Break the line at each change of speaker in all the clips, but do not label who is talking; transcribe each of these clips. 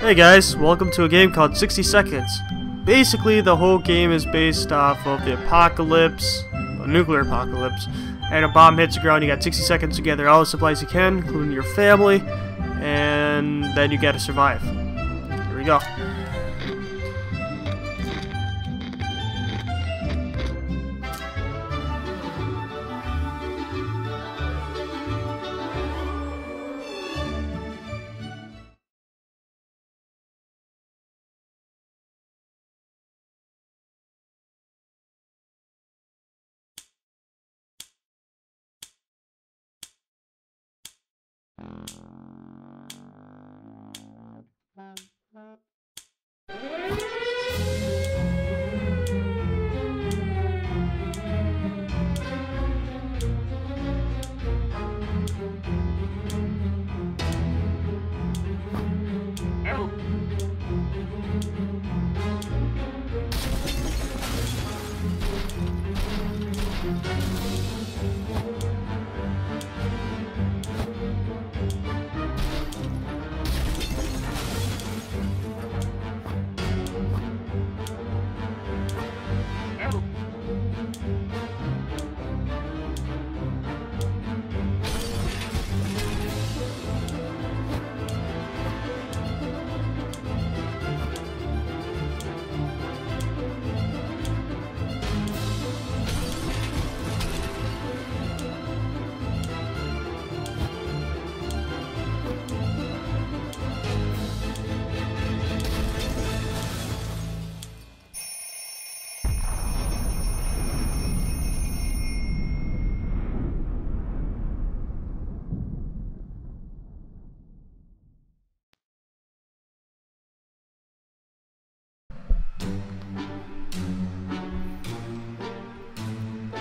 Hey guys, welcome to a game called 60 Seconds. Basically, the whole game is based off of the apocalypse, a nuclear apocalypse, and a bomb hits the ground. You got 60 seconds to gather all the supplies you can, including your family, and then you gotta survive. Here we go.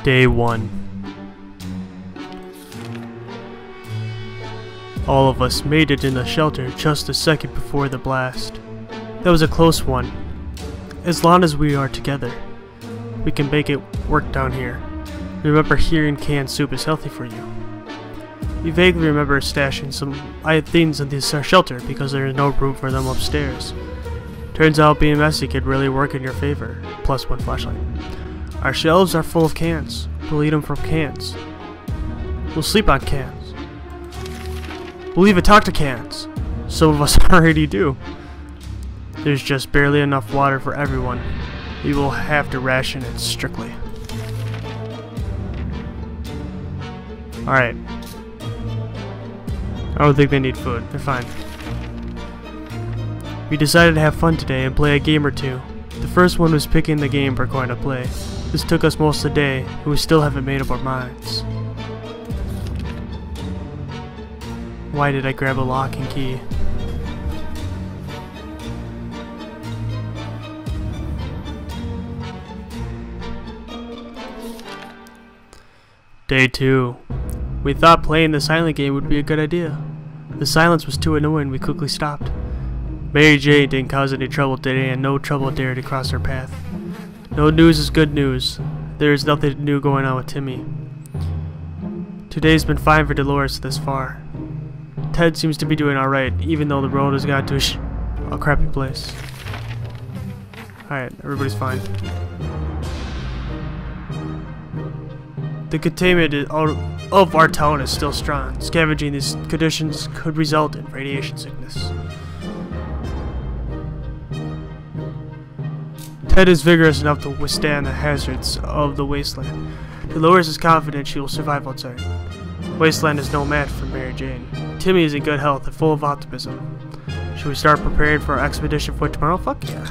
Day 1. All of us made it in the shelter just a second before the blast. That was a close one. As long as we are together, we can make it work down here. Remember, hearing canned soup is healthy for you. We vaguely remember stashing some things in this shelter because there is no room for them upstairs. Turns out being messy could really work in your favor. Plus 1 flashlight. Our shelves are full of cans. We'll eat them from cans. We'll sleep on cans. We'll even talk to cans. Some of us already do. There's just barely enough water for everyone. We will have to ration it strictly. Alright. I don't think they need food. They're fine. We decided to have fun today and play a game or two. The first one was picking the game we're going to play. This took us most of the day, and we still haven't made up our minds. Why did I grab a lock and key? Day 2. We thought playing the silent game would be a good idea. The silence was too annoying, we quickly stopped. Mary Jane didn't cause any trouble today, and no trouble dared to cross her path. No news is good news. There is nothing new going on with Timmy. Today's been fine for Dolores this far. Ted seems to be doing alright, even though the road has got to a crappy place. Alright, everybody's fine. The containment of our town is still strong. Scavenging these conditions could result in radiation sickness. Ted is vigorous enough to withstand the hazards of the wasteland. Dolores is confident she will survive outside. Wasteland is no match for Mary Jane. Timmy is in good health and full of optimism. Should we start preparing for our expedition for tomorrow? Fuck yeah.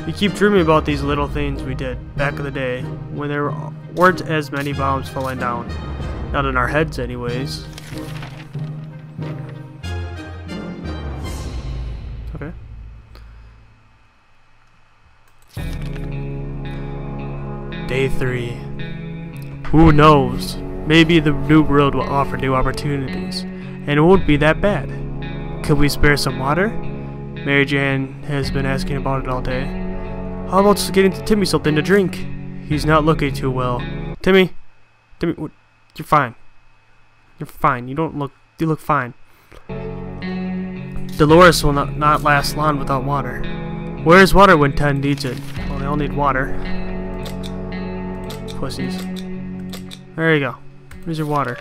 We keep dreaming about these little things we did back in the day when there weren't as many bombs falling down. Not in our heads anyways. Okay. Day 3. Who knows? Maybe the new world will offer new opportunities, and it won't be that bad. Could we spare some water? Mary Jane has been asking about it all day. How about just getting Timmy something to drink? He's not looking too well. Timmy, you're fine. You're fine. You look fine. Dolores will not last long without water. Where is water when Ted needs it? Well, they all need water. Pussies. There you go. Here's your water.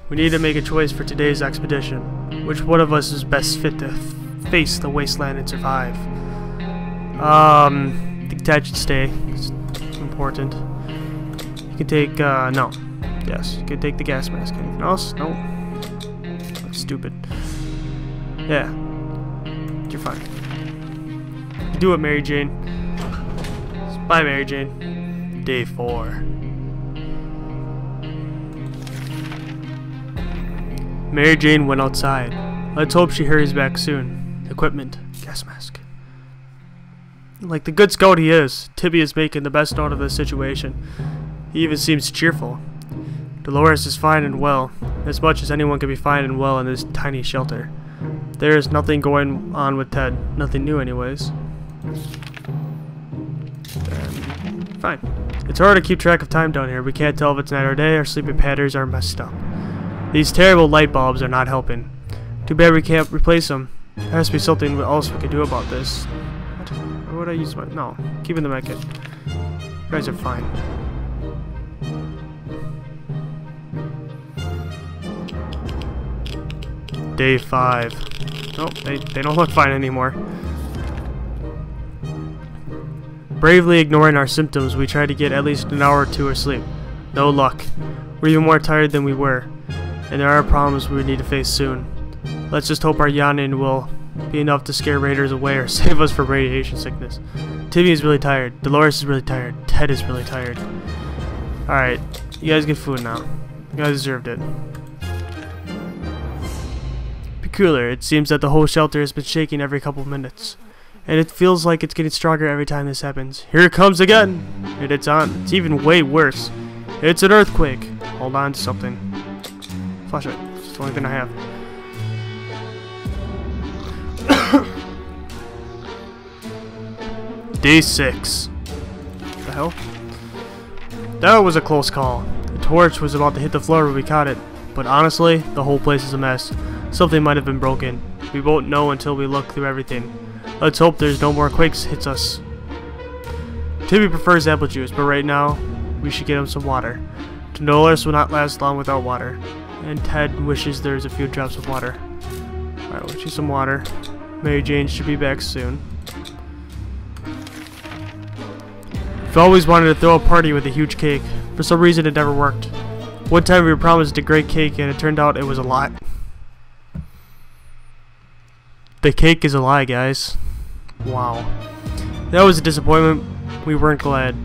We need to make a choice for today's expedition. Which one of us is best fit to face the wasteland and survive? I think Ted should stay. It's important. You can take, no. Yes, you can take the gas mask. Anything else? No. That's stupid. Yeah. You're fine. Do it, Mary Jane. Bye, Mary Jane. Day 4. Mary Jane went outside. Let's hope she hurries back soon. Equipment. Gas mask. Like the good scout he is, Tibby is making the best out of the situation. He even seems cheerful. Dolores is fine and well, as much as anyone can be fine and well in this tiny shelter. There is nothing going on with Ted. Nothing new anyways. Fine. It's hard to keep track of time down here. We can't tell if it's night or day. Our sleeping patterns are messed up. These terrible light bulbs are not helping. Too bad we can't replace them. There has to be something else we can do about this. What would I use my... No. Keeping the medkit. You guys are fine. Day 5. Nope, they don't look fine anymore. Bravely ignoring our symptoms, we try to get at least an hour or two of sleep. No luck. We're even more tired than we were. And there are problems we need to face soon. Let's just hope our yawning will be enough to scare raiders away or save us from radiation sickness. Timmy is really tired. Dolores is really tired. Ted is really tired. Alright, you guys get food now. You guys deserved it. Peculiar, it seems that the whole shelter has been shaking every couple of minutes. And it feels like it's getting stronger every time this happens. Here it comes again! And it's on. It's even way worse. It's an earthquake. Hold on to something. Flashlight. It's the only thing I have. Day 6. What the hell? That was a close call. The torch was about to hit the floor when we caught it. But honestly, the whole place is a mess. Something might have been broken. We won't know until we look through everything. Let's hope there's no more quakes hits us. Timmy prefers apple juice, but right now, we should get him some water. Dolores will not last long without water. And Ted wishes there's a few drops of water. Alright, we'll get you some water. Mary Jane should be back soon. I've always wanted to throw a party with a huge cake. For some reason, it never worked. One time we were promised a great cake, and it turned out it was a lot. The cake is a lie, guys. Wow. That was a disappointment. We weren't glad.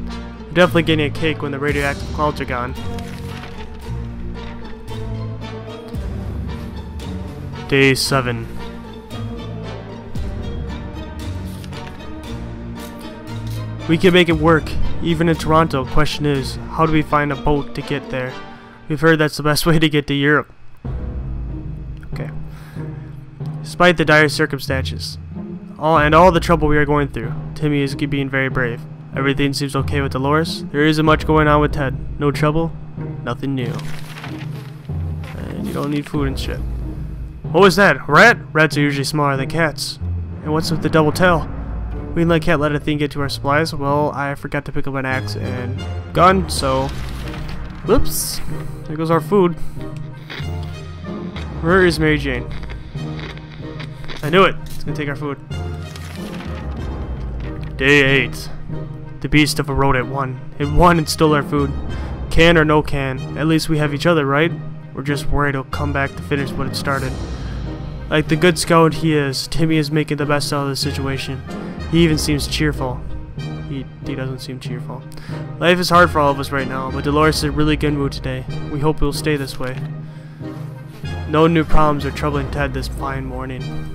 We're definitely getting a cake when the radioactive clouds are gone. Day 7. We can make it work, even in Toronto. Question is, how do we find a boat to get there? We've heard that's the best way to get to Europe. Okay. Despite the dire circumstances, all the trouble we are going through, Timmy is being very brave. Everything seems okay with Dolores. There isn't much going on with Ted. No trouble, nothing new. And you don't need food and shit. What was that? A rat? Rats are usually smaller than cats. And what's with the double tail? We can't let a thing get to our supplies. Well, I forgot to pick up an axe and gun, so... Whoops. There goes our food. Where is Mary Jane? I knew it. It's gonna take our food. Day 8. The beast of a rodent won. It won and stole our food. Can or no can. At least we have each other, right? We're just worried he'll come back to finish what it started. Like the good scout he is, Timmy is making the best out of the situation. He even seems cheerful. He doesn't seem cheerful. Life is hard for all of us right now, but Dolores is in a really good mood today. We hope it will stay this way. No new problems are troubling Ted this fine morning.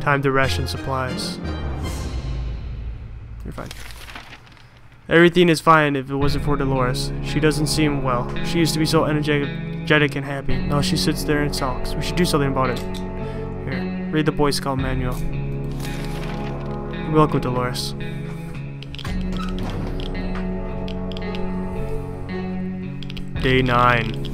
Time to ration supplies. You're fine. Everything is fine if it wasn't for Dolores. She doesn't seem well. She used to be so energetic and happy. Now she sits there and sulks. We should do something about it. Here, read the Boy Scout manual. You're welcome, Dolores. Day 9.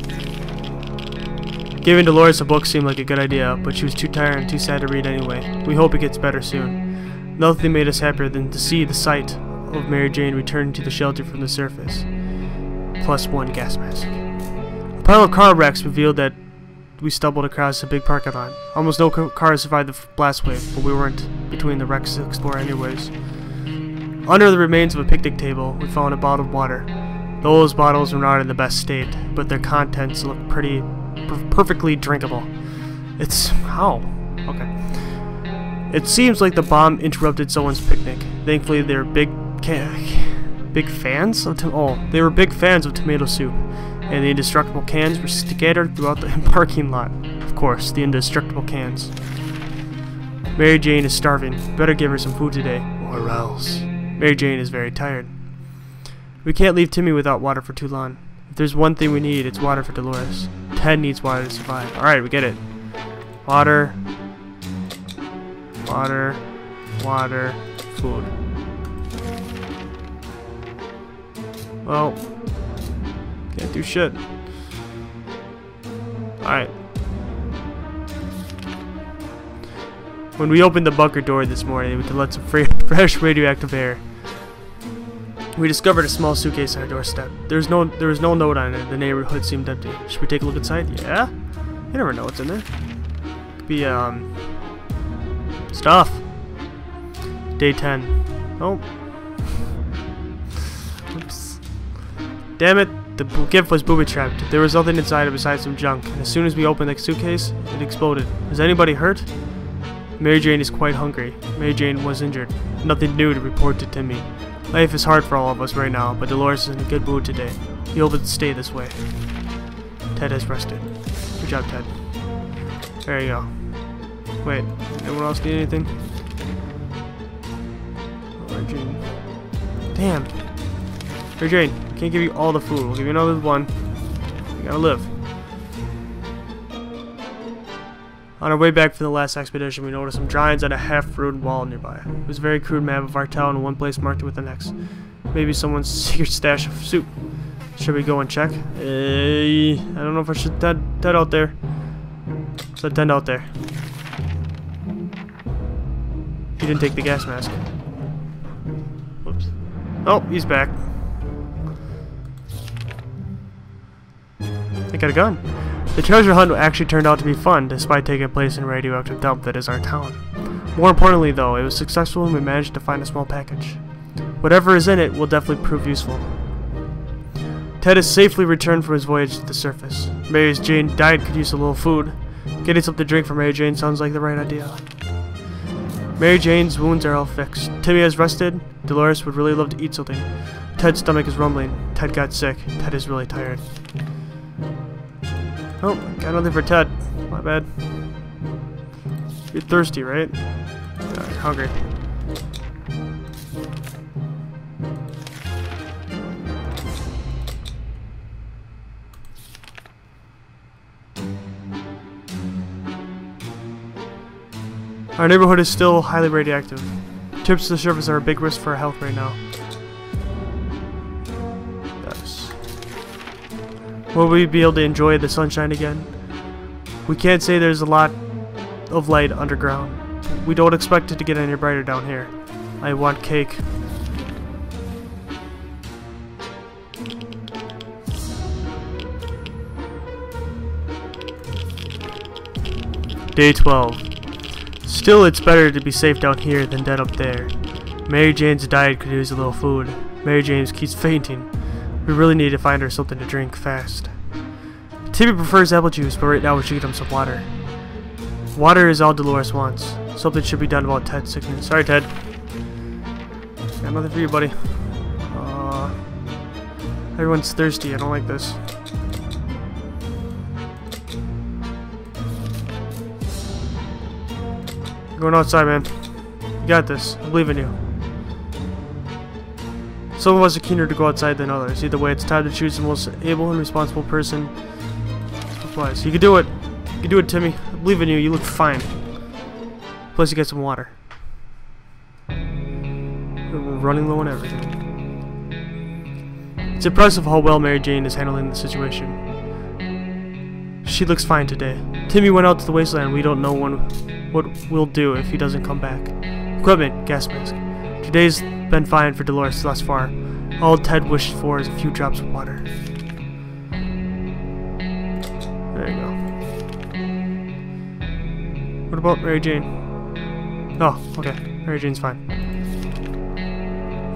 Giving Dolores a book seemed like a good idea, but she was too tired and too sad to read anyway. We hope it gets better soon. Nothing made us happier than to see the sight of Mary Jane returning to the shelter from the surface. +1 gas mask. A pile of car wrecks revealed that we stumbled across a big parking lot. Almost no cars survived the blast wave, but we weren't between the wrecks to explore anyways. Under the remains of a picnic table, we found a bottle of water. Those bottles were not in the best state, but their contents looked perfectly drinkable. It's... how? Okay. It seems like the bomb interrupted someone's picnic. Thankfully, they were big fans of they were big fans of tomato soup, and the indestructible cans were scattered throughout the parking lot. Of course, the indestructible cans. Mary Jane is starving. Better give her some food today, or else. Mary Jane is very tired. We can't leave Timmy without water for too long. If there's one thing we need, it's water for Dolores. Ted needs water to survive. Alright, we get it. Water. Water. Water. Food. Well, can't do shit. Alright. When we opened the bunker door this morning, we could let some fresh radioactive air. We discovered a small suitcase on our doorstep. There was no note on it. The neighborhood seemed empty. Should we take a look inside? Yeah? You never know what's in there. Could be, stuff. Day 10. Oh. Oops. Damn it. The gift was booby-trapped. There was nothing inside it besides some junk. And as soon as we opened the suitcase, it exploded. Is anybody hurt? Mary Jane is quite hungry. Mary Jane was injured. Nothing new to report to Timmy. Life is hard for all of us right now, but Dolores is in a good mood today. We hope it stay this way. Ted has rested. Good job, Ted. There you go. Wait, anyone else need anything? Oh, Mary Jane. Damn. Mary Jane, can't give you all the food. We'll give you another one. You gotta live. On our way back from the last expedition, we noticed some drawings on a half-ruined wall nearby. It was a very crude map of our town, and one place marked with an X. Maybe someone's secret stash of soup. Should we go and check? I don't know if I should Ted out there. Let Ted out there. He didn't take the gas mask. Whoops. Oh, he's back. I got a gun. The treasure hunt actually turned out to be fun, despite taking place in a radioactive dump that is our town. More importantly, though, it was successful and we managed to find a small package. Whatever is in it will definitely prove useful. Ted has safely returned from his voyage to the surface. Mary Jane died could use a little food. Getting something to drink for Mary Jane sounds like the right idea. Mary Jane's wounds are all fixed. Timmy has rested. Dolores would really love to eat something. Ted's stomach is rumbling. Ted got sick. Ted is really tired. Oh, got nothing for Ted. My bad. You're thirsty, right? You're hungry. Our neighborhood is still highly radioactive. Trips to the surface are a big risk for our health right now. Will we be able to enjoy the sunshine again? We can't say there's a lot of light underground. We don't expect it to get any brighter down here. I want cake. Day 12. Still, it's better to be safe down here than dead up there. Mary Jane's diet could use a little food. Mary Jane keeps fainting. We really need to find her something to drink fast. Timmy prefers apple juice, but right now we should get him some water. Water is all Dolores wants. Something should be done about Ted's sickness. Sorry, Ted. Got nothing for you, buddy. Everyone's thirsty. I don't like this. Going outside, man. You got this. I believe in you. Some of us are keener to go outside than others. Either way, it's time to choose the most able and responsible person. Supplies. You can do it. You can do it, Timmy. I believe in you. You look fine. Plus, you get some water. We're running low on everything. It's impressive how well Mary Jane is handling the situation. She looks fine today. Timmy went out to the wasteland. We don't know what we'll do if he doesn't come back. Equipment, gas mask. Today's been fine for Dolores thus far. All Ted wished for is a few drops of water. There you go. What about Mary Jane? Oh, okay. Mary Jane's fine.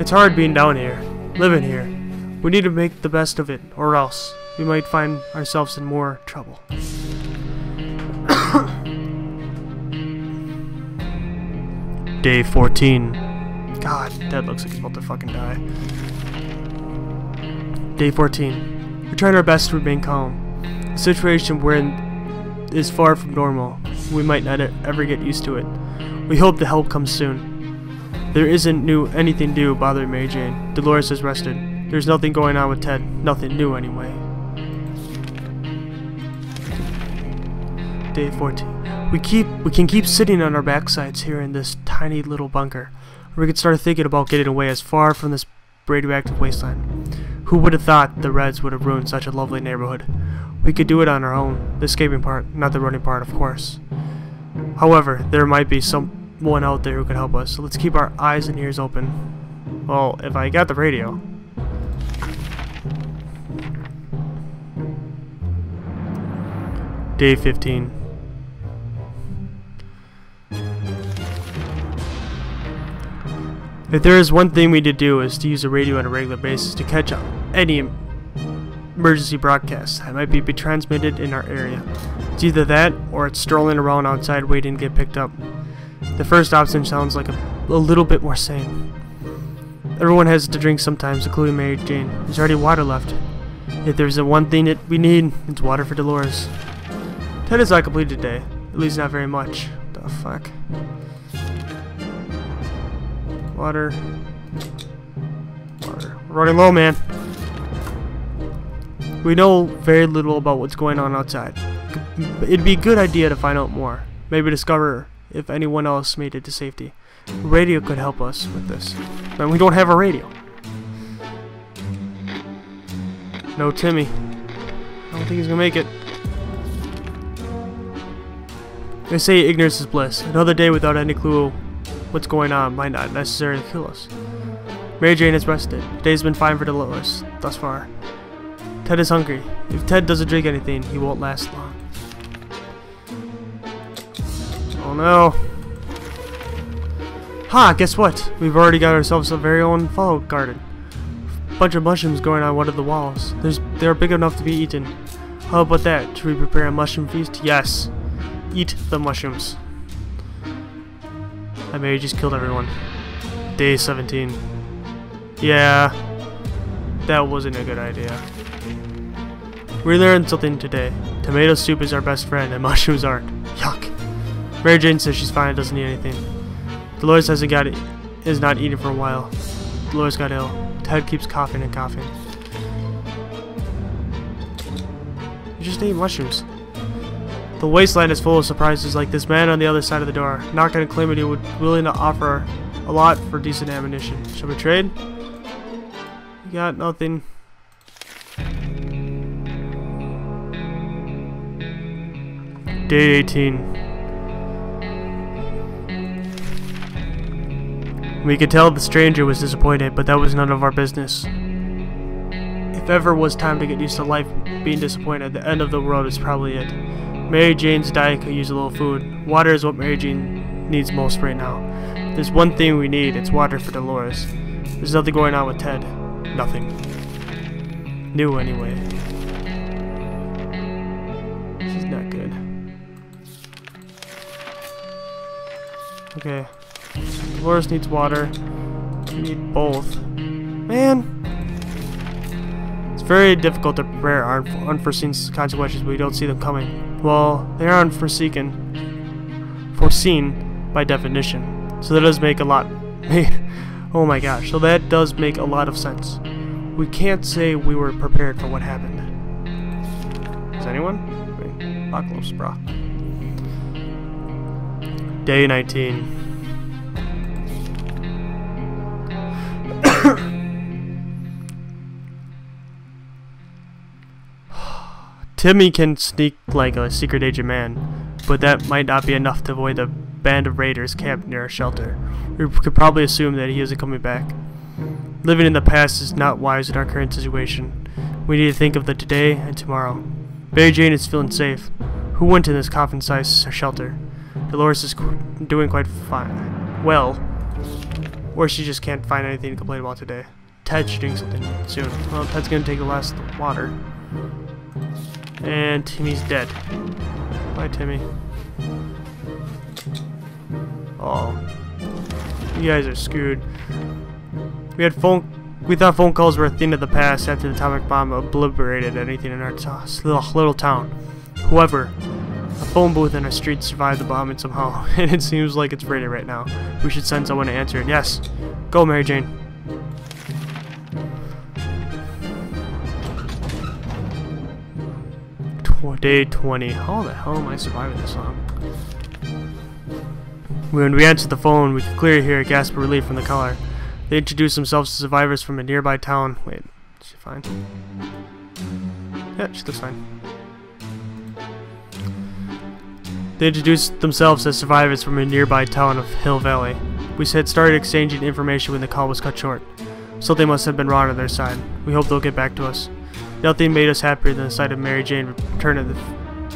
It's hard being down here, living here. We need to make the best of it, or else we might find ourselves in more trouble. Day 14. God, Ted looks like he's about to fucking die. Day 14. We're trying our best to remain calm. The situation we're in is far from normal. We might not ever get used to it. We hope the help comes soon. There isn't anything new bothering Mary Jane. Dolores is rested. There's nothing going on with Ted. Nothing new anyway. Day 14. We can keep sitting on our backsides here in this tiny little bunker. Or we could start thinking about getting away as far from this radioactive wasteland. Who would have thought the Reds would have ruined such a lovely neighborhood? We could do it on our own. The escaping part, not the running part, of course. However, there might be someone out there who could help us, so let's keep our eyes and ears open. Well, if I got the radio. Day 15. If there is one thing we need to do is to use the radio on a regular basis to catch up any emergency broadcasts that might be transmitted in our area. It's either that or it's strolling around outside waiting to get picked up. The first option sounds like a little bit more sane. Everyone has to drink sometimes, including Mary Jane. There's already water left. If there's the one thing that we need, it's water for Dolores. Ted is not complete today, at least not very much. What the fuck? Water. Water. We're running low, man. We know very little about what's going on outside. It'd be a good idea to find out more. Maybe discover if anyone else made it to safety. A radio could help us with this. But we don't have a radio. No Timmy. I don't think he's gonna make it. They say ignorance is bliss. Another day without any clue what's going on might not necessarily kill us. Mary Jane is rested. Today's been fine for Dolores thus far. Ted is hungry. If Ted doesn't drink anything, he won't last long. Oh no. Ha! Guess what? We've already got ourselves a very own follow garden. Bunch of mushrooms growing on one of the walls. They're big enough to be eaten. How about that? Should we prepare a mushroom feast? Yes. Eat the mushrooms. I may have just killed everyone. Day 17. Yeah. That wasn't a good idea. We learned something today. Tomato soup is our best friend and mushrooms aren't. Yuck. Mary Jane says she's fine and doesn't need anything. Dolores is not eating for a while. Dolores got ill. Ted keeps coughing and coughing. You just ate mushrooms. The wasteland is full of surprises like this man on the other side of the door. Not gonna claim it, he would willing to offer a lot for decent ammunition. Shall we trade? We got nothing. Day 18. We could tell the stranger was disappointed, but that was none of our business. If ever was time to get used to life being disappointed, the end of the world is probably it. Mary Jane's diet could use a little food. Water is what Mary Jane needs most right now. There's one thing we need, it's water for Dolores. There's nothing going on with Ted. Nothing. New anyway. This is not good. Okay. Dolores needs water. We need both. Man! It's very difficult to prepare our unforeseen consequences when we don't see them coming. Well, they are foreseen by definition. So that does make a lot. Oh my gosh. So that does make a lot of sense. We can't say we were prepared for what happened. Is anyone? Wait, apocalypse, bro. Day 19. Timmy can sneak like a secret agent man, but that might not be enough to avoid the band of raiders camped near our shelter. We could probably assume that he isn't coming back. Living in the past is not wise in our current situation. We need to think of the today and tomorrow. Mary Jane is feeling safe. Who went in this coffin-sized shelter? Dolores is doing quite fine. Well, or she just can't find anything to complain about today. Ted should drink something soon. Well, Ted's gonna take the last water. And Timmy's dead. Bye, Timmy. Oh, you guys are screwed. We thought phone calls were a thing of the past after the atomic bomb obliterated anything in our little town. However, a phone booth in our street survived the bombing somehow, and it seems like it's raided right now. We should send someone to answer it. Yes, go, Mary Jane. Day 20. How the hell am I surviving this long? When we answered the phone, we could clearly hear a gasp of relief from the caller. They introduced themselves as survivors from a nearby town. Wait, is she fine? Yeah, she looks fine. They introduced themselves as survivors from a nearby town of Hill Valley. We had started exchanging information when the call was cut short. Something must have been wrong on their side. We hope they'll get back to us. Nothing made us happier than the sight of Mary Jane returning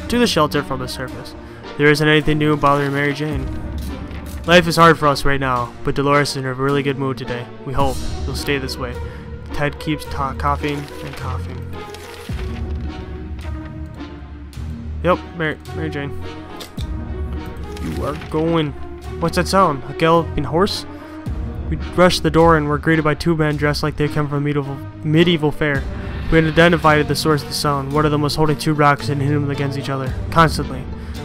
to the shelter from the surface. There isn't anything new bothering Mary Jane. Life is hard for us right now, but Dolores is in a really good mood today. We hope it'll stay this way. Ted keeps coughing and coughing. Yep, Mary Jane. You are going. What's that sound? A galloping horse? We rushed the door and were greeted by two men dressed like they come from a medieval fair. We had identified the source of the sound. One of them was holding two rocks and hitting them against each other, constantly,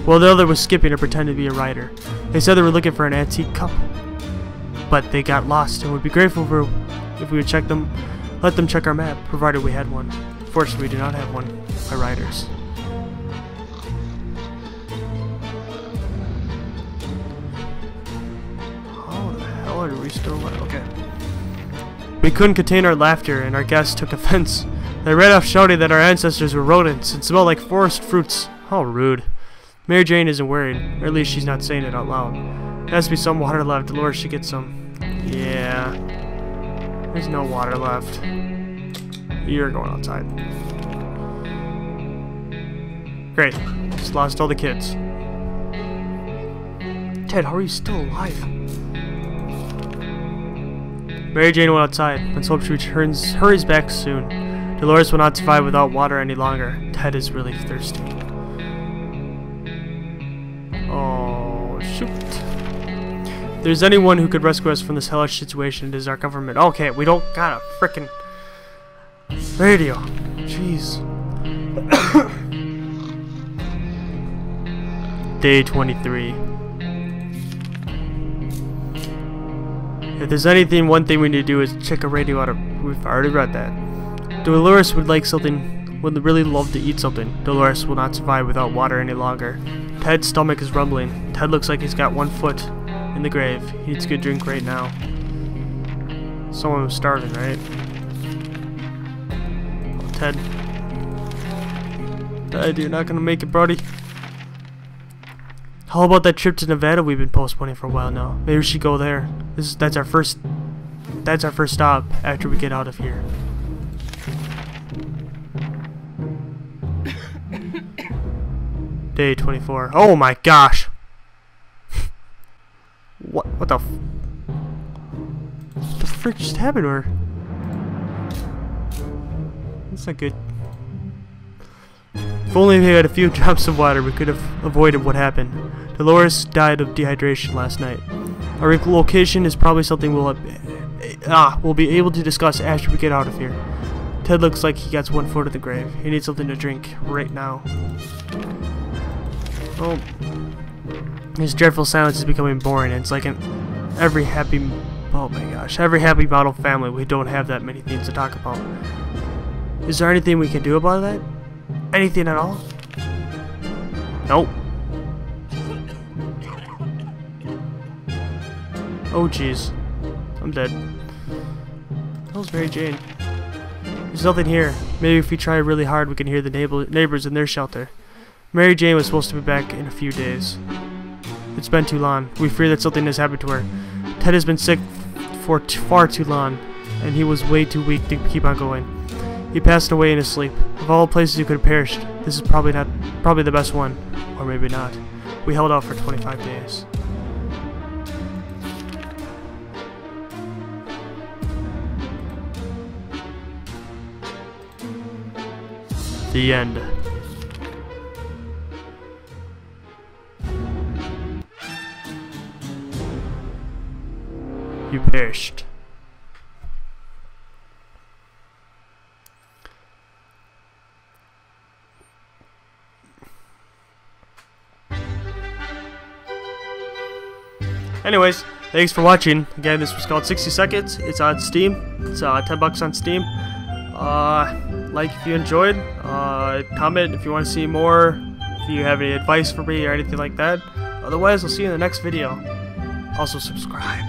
while the other was skipping and pretending to be a rider. They said they were looking for an antique cup, but they got lost and would be grateful if we would let them check our map, provided we had one. Fortunately, we do not have one by riders. How the hell are we still alive? Okay. We couldn't contain our laughter, and our guests took offense. They ran off shouting that our ancestors were rodents and smelled like forest fruits. How rude. Mary Jane isn't worried, or at least she's not saying it out loud. There has to be some water left. Dolores should get some. Yeah. There's no water left. You're going outside. Great. Just lost all the kids. Ted, how are you still alive? Mary Jane went outside. Let's hope she hurries back soon. Dolores will not survive without water any longer. Ted is really thirsty. Oh, shoot. If there's anyone who could rescue us from this hellish situation, it is our government. Okay, we don't got a frickin' radio. Jeez. Day 23. If there's one thing we need to do is check a radio out of. We've already read that. Dolores would really love to eat something. Dolores will not survive without water any longer. Ted's stomach is rumbling. Ted looks like he's got one foot in the grave. He needs a good drink right now. Someone was starving, right? Oh, Ted. Ted, you're not gonna make it, buddy. How about that trip to Nevada we've been postponing for a while now? Maybe we should go there. That's our first stop after we get out of here. Day 24. Oh my gosh! What the frick just happened to her? That's not good. If only we had a few drops of water, we could have avoided what happened. Dolores died of dehydration last night. Our location is probably something we'll be able to discuss after we get out of here. Ted looks like he got one foot in the grave. He needs something to drink right now. Oh, this dreadful silence is becoming boring. It's like every happy model family, we don't have that many things to talk about. Is there anything we can do about that? Anything at all? Nope. Oh jeez, I'm dead. That was Mary Jane. There's nothing here. Maybe if we try really hard, we can hear the neighbors in their shelter. Mary Jane was supposed to be back in a few days. It's been too long. We fear that something has happened to her. Ted has been sick for far too long, and he was way too weak to keep on going. He passed away in his sleep. Of all places he could have perished, this is probably the best one. Or maybe not. We held out for 25 days. The end. You perished. Anyways, thanks for watching. Again, this was called 60 Seconds. It's on Steam. It's $10 on Steam. Like if you enjoyed. Comment if you want to see more. If you have any advice for me or anything like that. Otherwise, I'll see you in the next video. Also, subscribe.